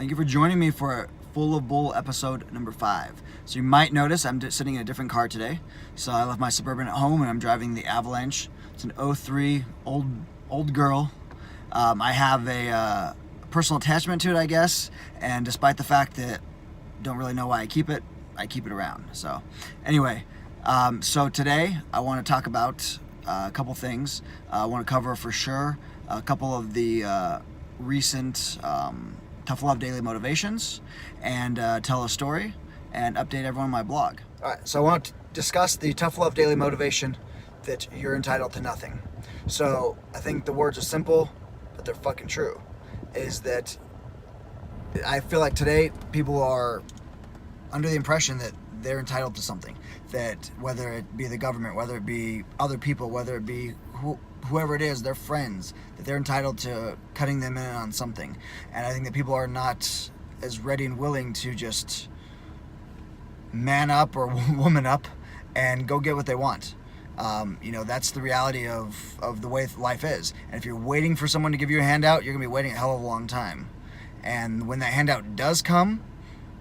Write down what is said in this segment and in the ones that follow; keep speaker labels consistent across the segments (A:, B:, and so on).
A: Thank you for joining me for Full of Bull episode number 5. So you might notice I'm sitting in a different car today. So I left my Suburban at home and I'm driving the Avalanche. It's an 03 old girl. I have a personal attachment to it, I guess. And despite the fact that I don't really know why I keep it around. So anyway, so today I want to talk about a couple things. I want to cover for sure a couple of the recent Tough Love Daily Motivations and tell a story and update everyone on my blog. All right, so I want to discuss the Tough Love Daily Motivation that you're entitled to nothing. So I think the words are simple, but they're fucking true. Is that I feel like today people are under the impression that they're entitled to something. That whether it be the government, whether it be other people, whether it be whoever it is, their friends, that they're entitled to cutting them in on something. And I think that people are not as ready and willing to just man up or woman up and go get what they want. That's the reality of the way life is. And if you're waiting for someone to give you a handout, you're going to be waiting a hell of a long time. And when that handout does come,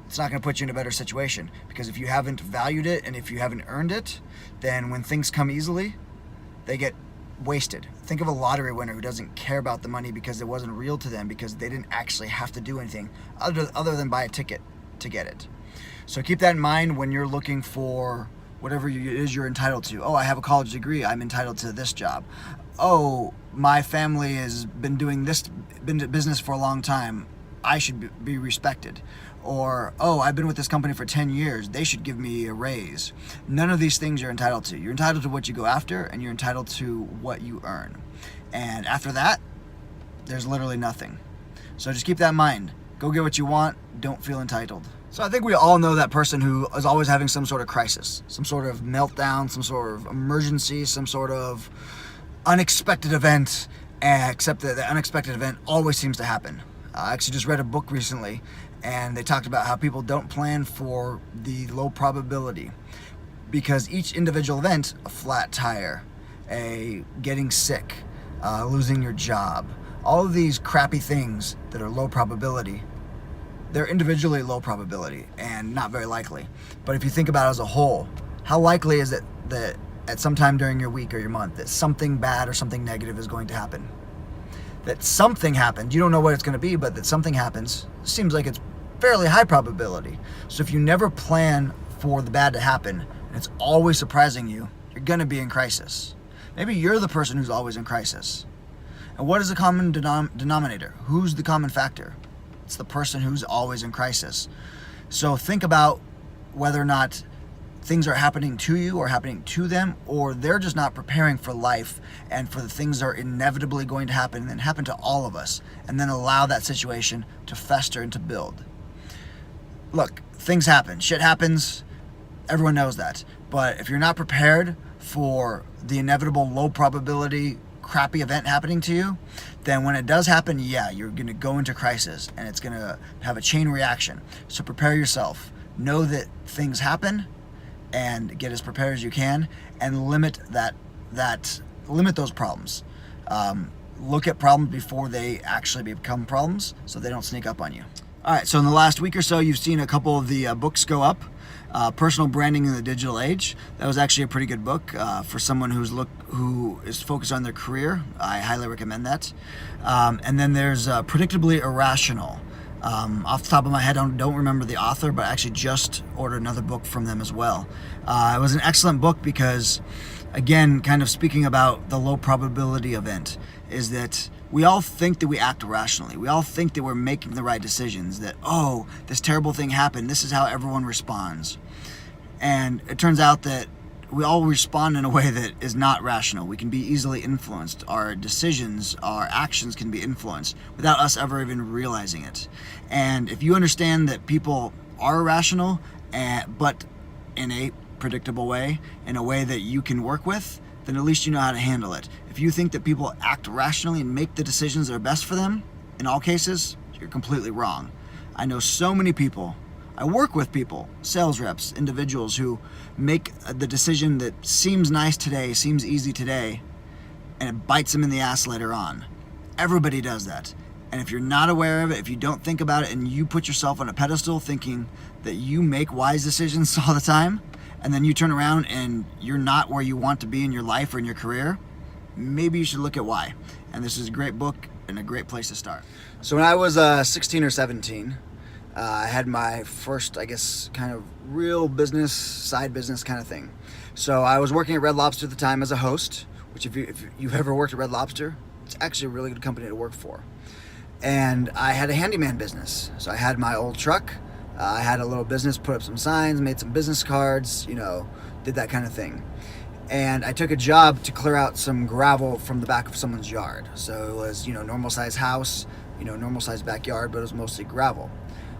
A: it's not going to put you in a better situation. Because if you haven't valued it and if you haven't earned it, then when things come easily, they get wasted. Think of a lottery winner who doesn't care about the money because it wasn't real to them, because they didn't actually have to do anything other than buy a ticket to get it. So keep that in mind when you're looking for whatever it is you're entitled to. Oh, I have a college degree, I'm entitled to this job. Oh, my family has been doing business for a long time, I should be respected. Or, oh, I've been with this company for 10 years, they should give me a raise. None of these things you're entitled to. You're entitled to what you go after, and you're entitled to what you earn. And after that, there's literally nothing. So just keep that in mind. Go get what you want, don't feel entitled. So I think we all know that person who is always having some sort of crisis, some sort of meltdown, some sort of emergency, some sort of unexpected event, except that the unexpected event always seems to happen. I actually just read a book recently, and they talked about how people don't plan for the low probability, because each individual event, a flat tire, a getting sick, losing your job, all of these crappy things that are low probability, they're individually low probability and not very likely. But if you think about it as a whole, how likely is it that at some time during your week or your month that something bad or something negative is going to happen? That something happened, you don't know what it's going to be, but that something happens, seems like it's fairly high probability. So if you never plan for the bad to happen, and it's always surprising you, you're going to be in crisis. Maybe you're the person who's always in crisis. And what is the common denominator? Who's the common factor? It's the person who's always in crisis. So think about whether or not things are happening to you or happening to them, or they're just not preparing for life and for the things that are inevitably going to happen and happen to all of us, and then allow that situation to fester and to build. Look, things happen, shit happens, everyone knows that. But if you're not prepared for the inevitable low probability crappy event happening to you, then when it does happen, yeah, you're going to go into crisis and it's going to have a chain reaction. So prepare yourself. Know that things happen and get as prepared as you can, and limit those problems. Look at problems before they actually become problems, so they don't sneak up on you. All right, so in the last week or so, you've seen a couple of the books go up. Personal Branding in the Digital Age. That was actually a pretty good book for someone who is focused on their career. I highly recommend that. And then there's Predictably Irrational. Off the top of my head, I don't remember the author, but I actually just ordered another book from them as well. It was an excellent book because, again, kind of speaking about the low probability event, is that we all think that we act rationally. We all think that we're making the right decisions, that, oh, this terrible thing happened, this is how everyone responds. And it turns out that we all respond in a way that is not rational. We can be easily influenced. Our decisions, our actions can be influenced without us ever even realizing it. And if you understand that people are irrational, but in a predictable way, in a way that you can work with, then at least you know how to handle it. If you think that people act rationally and make the decisions that are best for them, in all cases, you're completely wrong. I know so many people, I work with people, sales reps, individuals who make the decision that seems nice today, seems easy today, and it bites them in the ass later on. Everybody does that. And if you're not aware of it, if you don't think about it, and you put yourself on a pedestal thinking that you make wise decisions all the time, and then you turn around and you're not where you want to be in your life or in your career, maybe you should look at why. And this is a great book and a great place to start. So when I was 16 or 17, I had my first, I guess, kind of real business, side business kind of thing. So I was working at Red Lobster at the time as a host, which if you've ever worked at Red Lobster, it's actually a really good company to work for. And I had a handyman business. So I had my old truck. I had a little business, put up some signs, made some business cards, did that kind of thing. And I took a job to clear out some gravel from the back of someone's yard. So it was, normal size house, normal size backyard, but it was mostly gravel.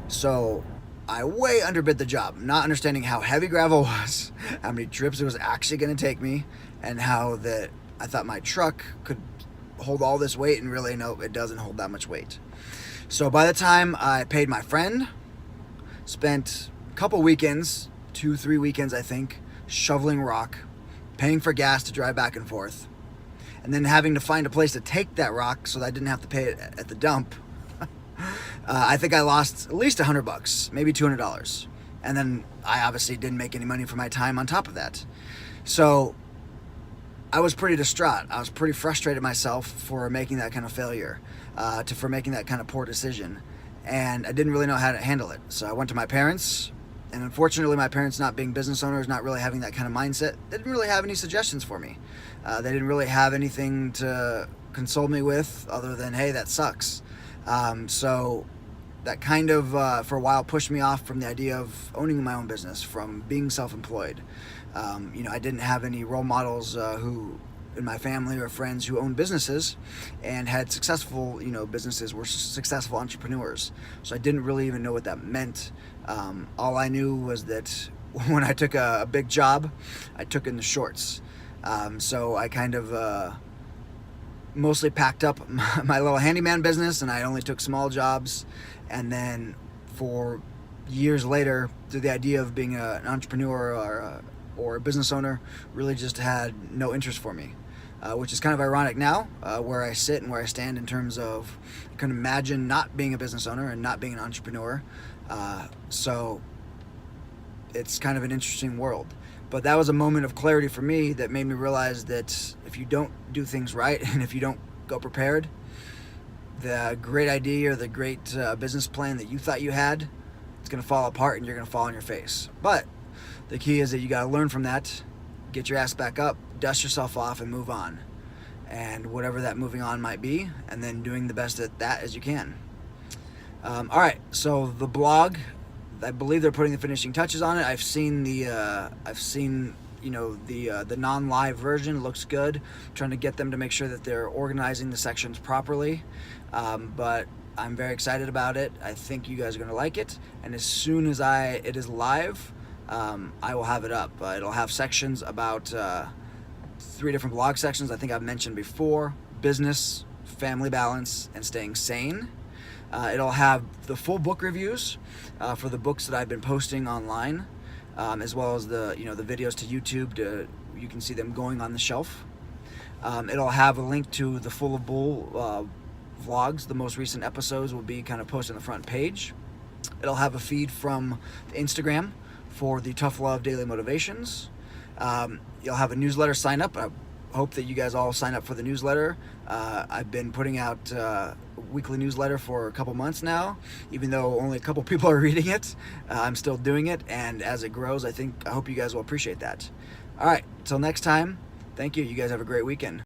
A: So I way underbid the job, not understanding how heavy gravel was, how many trips it was actually going to take me, and how that I thought my truck could hold all this weight, and really, no, it doesn't hold that much weight. So by the time I paid my friend, spent a couple weekends, 2-3 weekends I think, shoveling rock, paying for gas to drive back and forth, and then having to find a place to take that rock so that I didn't have to pay it at the dump. I think I lost at least $100, maybe $200. And then I obviously didn't make any money for my time on top of that. So I was pretty distraught. I was pretty frustrated myself for making that kind of failure, for making that kind of poor decision. And I didn't really know how to handle it. So I went to my parents, and unfortunately my parents, not being business owners, not really having that kind of mindset, they didn't really have any suggestions for me. They didn't really have anything to console me with other than, hey, that sucks. So that kind of, for a while, pushed me off from the idea of owning my own business, from being self-employed. I didn't have any role models who in my family or friends who owned businesses and had successful, businesses, were successful entrepreneurs. So I didn't really even know what that meant. All I knew was that when I took a big job, I took in the shorts. So I kind of mostly packed up my little handyman business, and I only took small jobs. And then for years later, the idea of being an entrepreneur or a business owner really just had no interest for me, which is kind of ironic now, where I sit and where I stand in terms of, I can imagine not being a business owner and not being an entrepreneur. So it's kind of an interesting world. But that was a moment of clarity for me that made me realize that if you don't do things right and if you don't go prepared, the great idea or the great business plan that you thought you had, it's going to fall apart and you're going to fall on your face. But the key is that you got to learn from that, get your ass back up, dust yourself off, and move on. And whatever that moving on might be, and then doing the best at that as you can. All right, so the blog, I believe they're putting the finishing touches on it. I've seen the non-live version. It looks good. I'm trying to get them to make sure that they're organizing the sections properly. But I'm very excited about it. I think you guys are going to like it. And as soon as it is live, I will have it up. It'll have sections about 3 different blog sections I think I've mentioned before: business, family balance, and staying sane. It'll have the full book reviews for the books that I've been posting online, as well as the videos to YouTube. You can see them going on the shelf. It'll have a link to the Full of Bull vlogs. The most recent episodes will be kind of posted on the front page. It'll have a feed from Instagram for the Tough Love Daily Motivations. You'll have a newsletter sign up. I hope that you guys all sign up for the newsletter. I've been putting out a weekly newsletter for a couple months now, even though only a couple people are reading it. I'm still doing it, and as it grows, I hope you guys will appreciate that. All right, until next time, thank you. You guys have a great weekend.